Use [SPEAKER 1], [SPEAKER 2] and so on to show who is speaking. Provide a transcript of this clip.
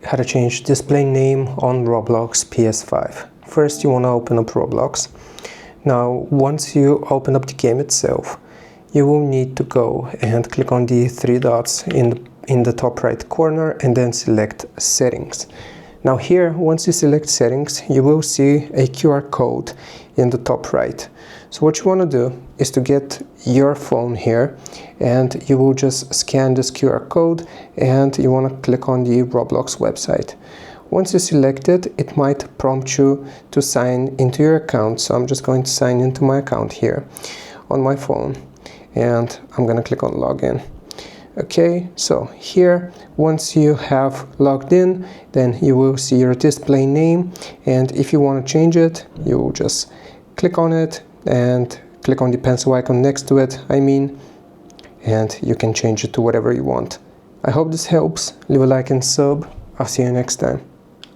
[SPEAKER 1] how to change display name on Roblox PS5. First, you want to open up Roblox. Now, once you open up the game itself, you will need to go and click on the three dots in the top right corner and then select settings. Now here, once you select settings, you will see a QR code in the top right. So what you want to do is to get your phone here, and you will just scan this QR code and you want to click on the Roblox website. Once you select it, it might prompt you to sign into your account. So I'm just going to sign into my account here on my phone, and I'm going to click on login. Okay, so here, once you have logged in, then you will see your display name, and if you want to change it, you will just click on it and click on the pencil icon next to it, and you can change it to whatever you want. I hope this helps. Leave a like and sub. I'll see you next time.